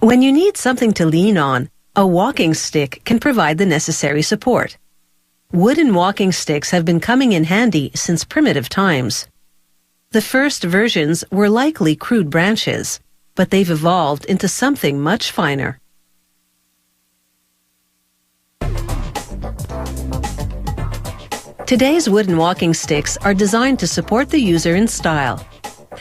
When you need something to lean on, a walking stick can provide the necessary support. Wooden walking sticks have been coming in handy since primitive times. The first versions were likely crude branches, but they've evolved into something much finer. Today's wooden walking sticks are designed to support the user in style.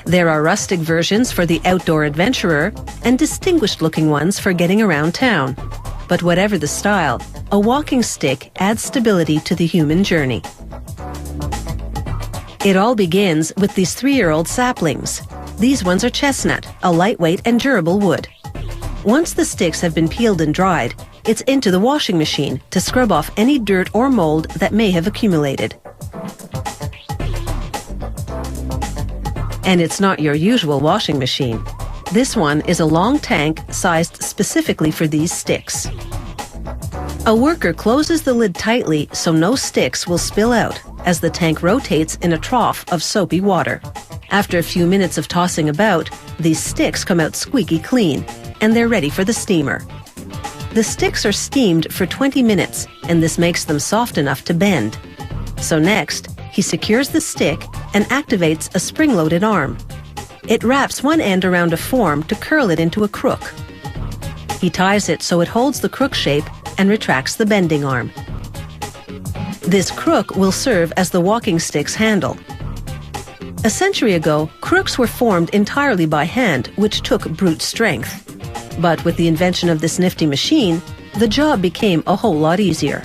There are rustic versions for the outdoor adventurer and distinguished-looking ones for getting around town. But whatever the style, a walking stick adds stability to the human journey. It all begins with these 3-year-old saplings. These ones are chestnut, a lightweight and durable wood. Once the sticks have been peeled and dried, it's into the washing machine to scrub off any dirt or mold that may have accumulated. And it's not your usual washing machine. This one is a long tank sized specifically for these sticks. A worker closes the lid tightly so no sticks will spill out as the tank rotates in a trough of soapy water. After a few minutes of tossing about, these sticks come out squeaky clean, and they're ready for the steamer. The sticks are steamed for 20 minutes, and this makes them soft enough to bend. So next, he secures the stick and activates a spring-loaded arm. It wraps one end around a form to curl it into a crook. He ties it so it holds the crook shape and retracts the bending arm. This crook will serve as the walking stick's handle. A century ago, crooks were formed entirely by hand, which took brute strength. But with the invention of this nifty machine, the job became a whole lot easier.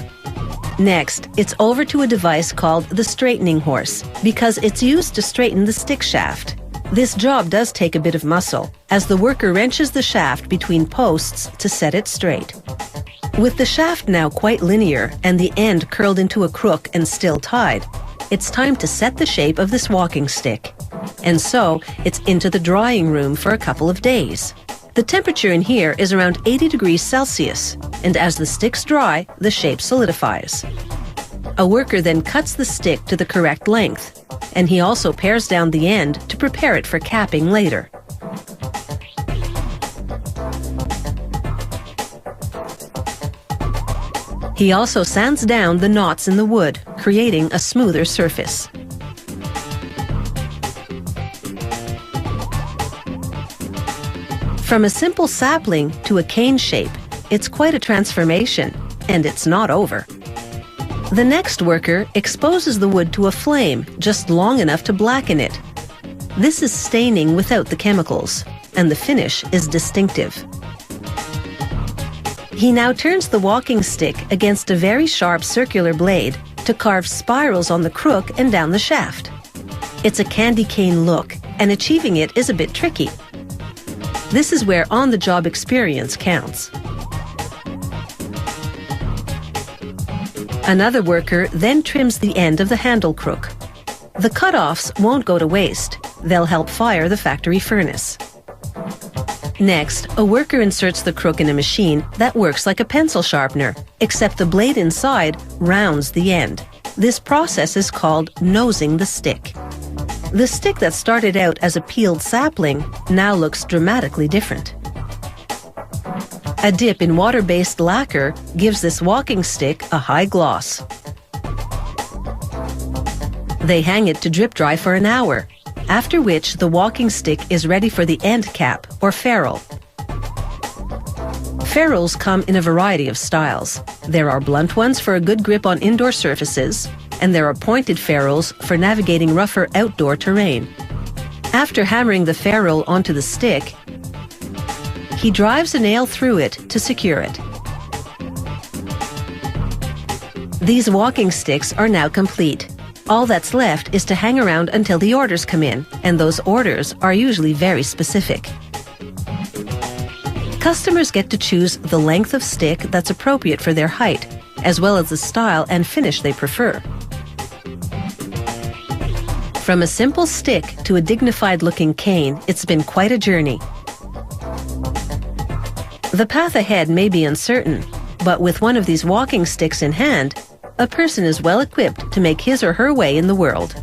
Next, it's over to a device called the straightening horse, because it's used to straighten the stick shaft. This job does take a bit of muscle, as the worker wrenches the shaft between posts to set it straight. With the shaft now quite linear and the end curled into a crook and still tied, it's time to set the shape of this walking stick. And so, it's into the drying room for a couple of days. The temperature in here is around 80 degrees Celsius, and as the sticks dry, the shape solidifies. A worker then cuts the stick to the correct length, and he also pares down the end to prepare it for capping later. He also sands down the knots in the wood, creating a smoother surface. From a simple sapling to a cane shape, it's quite a transformation, and it's not over. The next worker exposes the wood to a flame just long enough to blacken it. This is staining without the chemicals, and the finish is distinctive. He now turns the walking stick against a very sharp circular blade to carve spirals on the crook and down the shaft. It's a candy cane look, and achieving it is a bit tricky. This is where on-the-job experience counts. Another worker then trims the end of the handle crook. The cut-offs won't go to waste. They'll help fire the factory furnace. Next, a worker inserts the crook in a machine that works like a pencil sharpener, except the blade inside rounds the end. This process is called nosing the stick. The stick that started out as a peeled sapling now looks dramatically different. A dip in water-based lacquer gives this walking stick a high gloss. They hang it to drip dry for an hour, after which the walking stick is ready for the end cap, or ferrule. Ferrules come in a variety of styles. There are blunt ones for a good grip on indoor surfaces, and there are pointed ferrules for navigating rougher outdoor terrain. After hammering the ferrule onto the stick, he drives a nail through it to secure it. These walking sticks are now complete. All that's left is to hang around until the orders come in, and those orders are usually very specific. Customers get to choose the length of stick that's appropriate for their height, as well as the style and finish they prefer. From a simple stick to a dignified-looking cane, it's been quite a journey. The path ahead may be uncertain, but with one of these walking sticks in hand, a person is well equipped to make his or her way in the world.